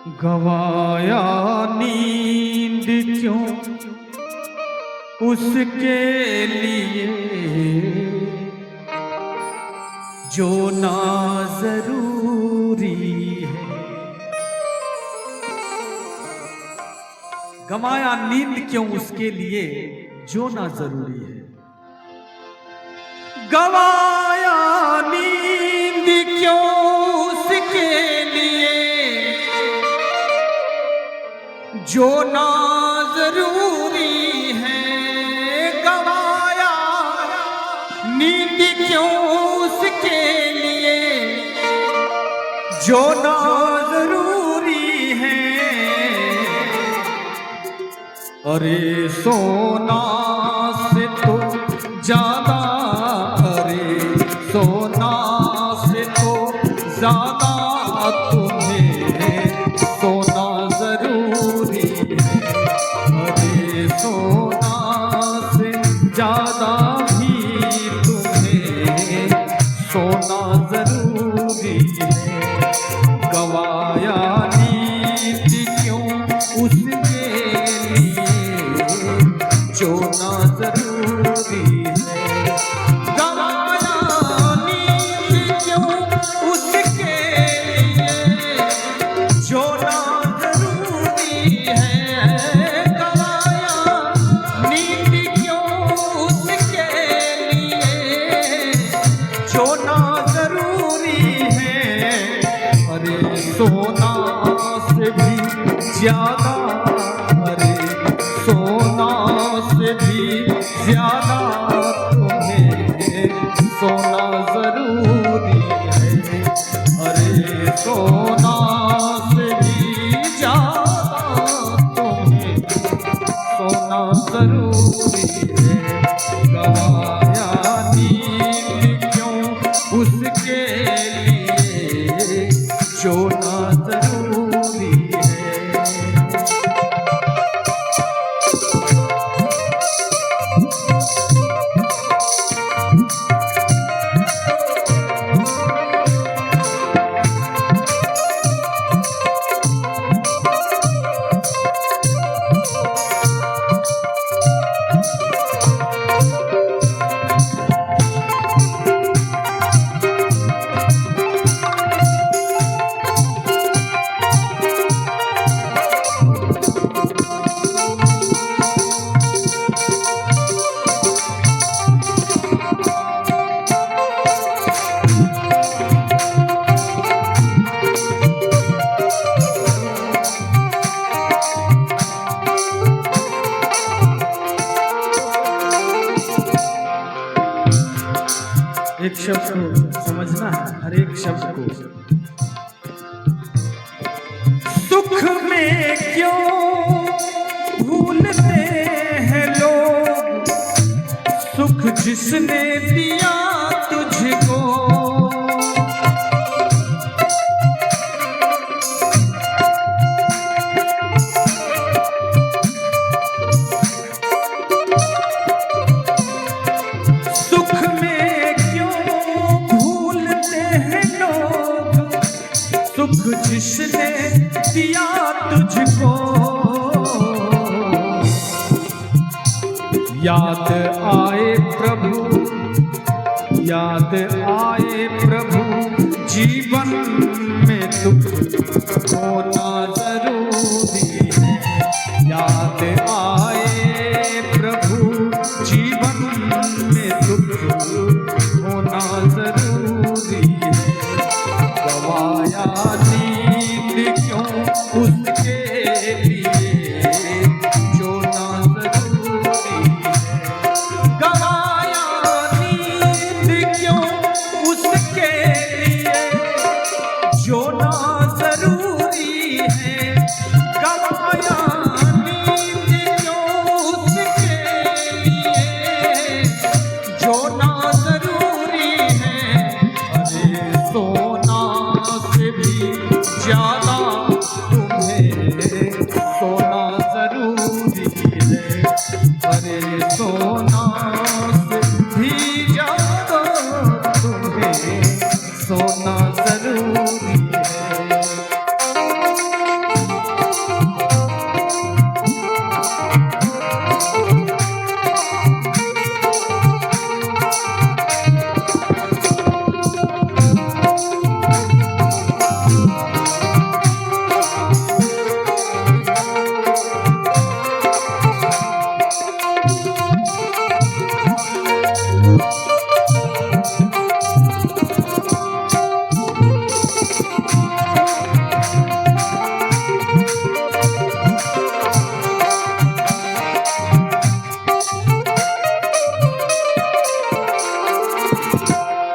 गवाया नींद क्यों उसके लिए जो ना जरूरी है। गवाया नींद क्यों उसके लिए जो ना जरूरी है। गवाया नींद क्यों उसके लिए जो ना जरूरी है। गवाया नींद क्यों उसके लिए जो ना जरूरी है। अरे सोना से तो ज्यादा, अरे सोना से तो ज्यादा तुम्हें सोना जरूरी है। अरे सोना से ज्यादा भी तुम्हें सोना जरूरी है। गवाया नींद क्यों उसके लिए जो ना जरूरी है। गवाया नींद क्यों उसके लिए जो ना जरूरी है। गवाया नींद क्यों उसके लिए जो ना जरूरी है। अरे सोना से भी ज्यादा, अरे सोना से भी ज्यादा तुम्हें सोना जरूरी है। अरे सोना से भी ज्यादा तुम्हें सोना जरूरी है। गवाया नींद क्यों उसके लिए जो ना जरूरी है। एक शब्द को समझना है, हर एक शब्द को। सुख में क्यों भूलते हैं लोग, सुख जिसने दिया तुझको। सुख जिसने दिया तुझको। याद आए प्रभु, याद आए प्रभु, जीवन में दुख होना जरूरी है। याद आए प्रभु, जीवन में दुख होना जरूरी है। गवाया नींद क्यों उसके लिए जो ना जरूरी है। गवाया नींद क्यों उसके लिए जो ना जरूरी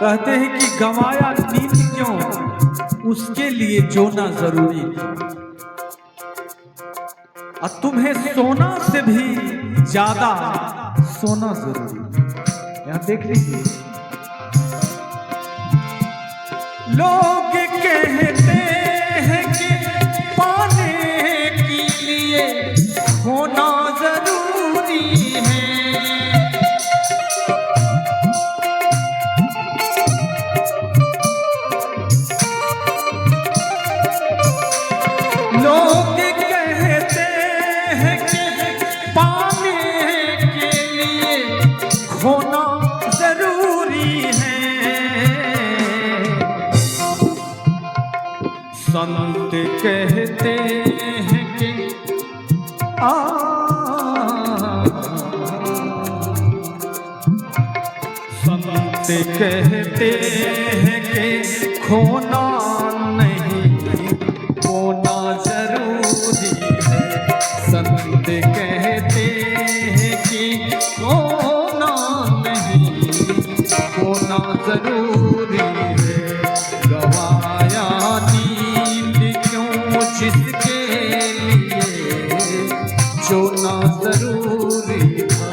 कहते हैं कि गंवाया नींद क्यों, उसके लिए जोना जरूरी था। और तुम्हें सोना से भी ज्यादा सोना जरूरी है। यहां देख लीजिए, लोग कहते हैं कि पाने के लिए होना जरूरी है। लोग कहते हैं कि पाने के लिए होना जरूरी है। संत कहते हैं कि संत कहते हैं कि खोना नहीं होना जरूरी है। संत कहते हैं कि खोना नहीं होना जरूरी है। गवाया नींद क्यों जिसके लिए जो ना जरूरी था।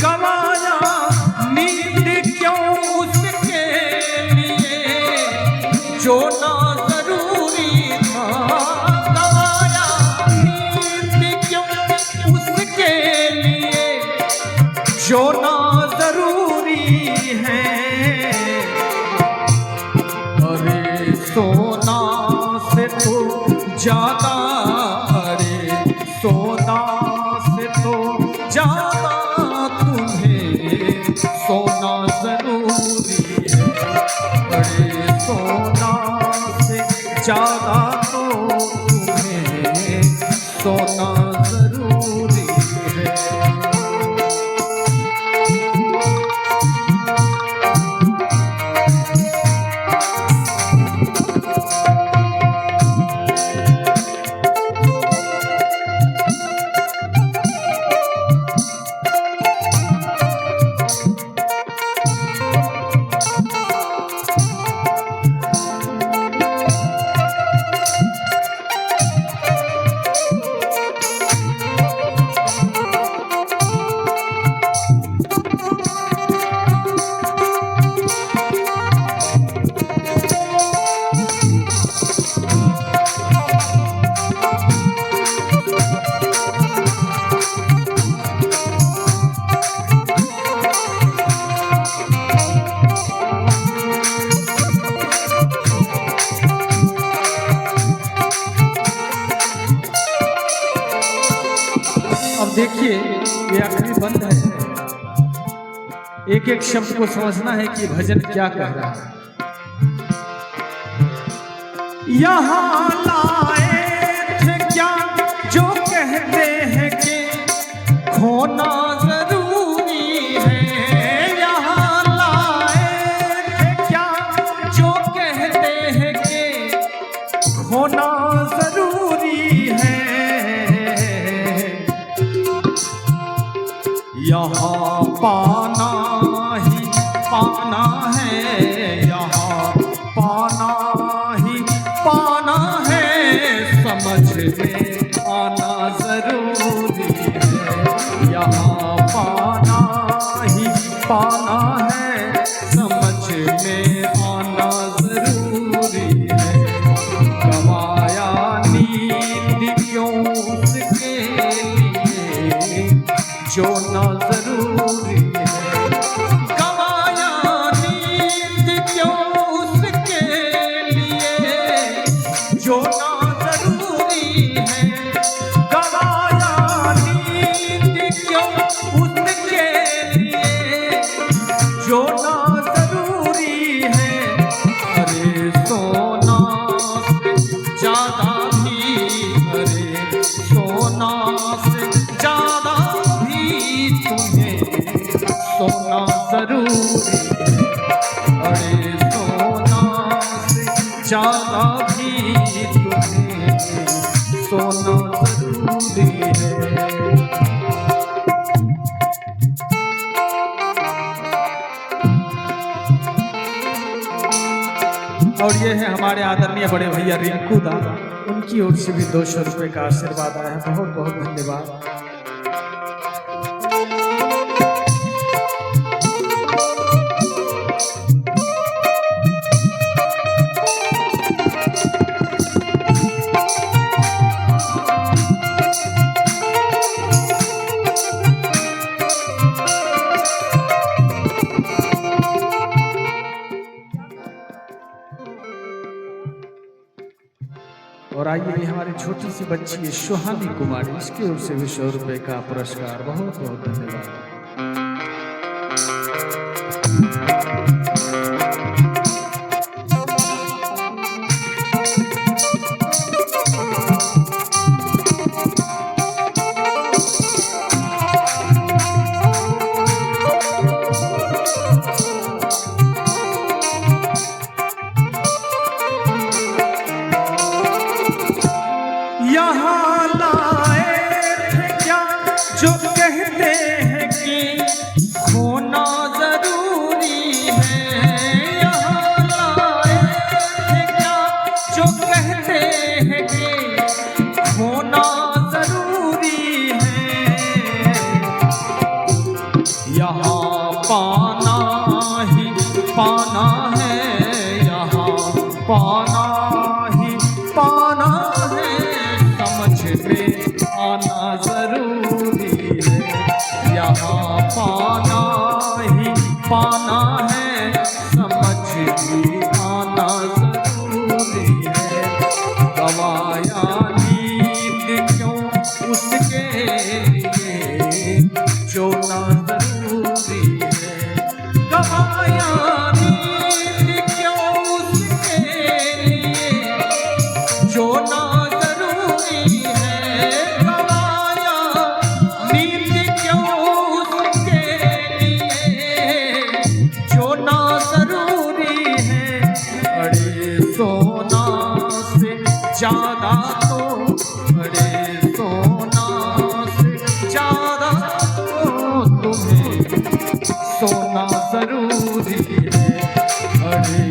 गवाया नींद क्यों उसके लिए जो ना जरूरी था। गवाया नींद क्यों उसके लिए जो ना जरूरी है। अरे सोना से तो ज्यादा, अरे सोना से तो ज्यादा तुम्हें सोना जरूरी है। अरे सोना से ज्यादा तो तुम्हें सोना जरूरी है। अब देखिए, ये आखिरी बंद है। एक एक शब्द को समझना है कि भजन क्या कह रहा है। यहाँ लाए थे क्या जो कहते हैं कि खोना जरूरी है। यहाँ लाए थे क्या जो कहते हैं कि खोना जरूरी है। यहाँ पाना ही पाना है, यहाँ पाना ही पाना है। समझ में आना जरूरी है। यहाँ पाना ही पाना है, समझ में आना जरूरी है। गवाया नींद क्यों उसके लिए जो ना जरूरी है। गवाया नींद क्यों उसके लिए जो ना जरूरी है। गवाया नींद क्यों उसके लिए जो ना जरूरी है। अरे सोना से ज्यादा भी, अरे सोना से ज्यादा तुम्हें सोना जरूरी है। अरे सोना से ज्यादा भी तुम्हें सोना जरूरी है। माननीय बड़े भैया रिंकू दा, उनकी ओर से भी 200 रुपए का आशीर्वाद आया है। बहुत बहुत धन्यवाद। और आइए हमारी छोटी सी बच्ची है सुहानी कुमारी, इसकी ओर से भी 100 रुपए का पुरस्कार। बहुत बहुत धन्यवाद। यहाँ लाए थे क्या जो कहते हैं कि खोना जरूरी है। यहाँ लाए थे क्या जो कहते हैं कि खोना जरूरी है। यहाँ पाना ही पाना है, यहाँ पाना ही पाना है, समझ में आना जरूरी है। यहाँ पाना ही पाना है, समझ में आना जरूरी है। गवाया नींद क्यों उसके लिए जो ना जरूरी है। गवाया नींद क्यों उसके लिए जो ना जरूरी है। गवाया नींद क्यों उसके लिए जो ना जरूरी है। अरे सोना से ज्यादा तो, अरे सोना से ज्यादा तो तुम्हें सोना जरूरी है। अरे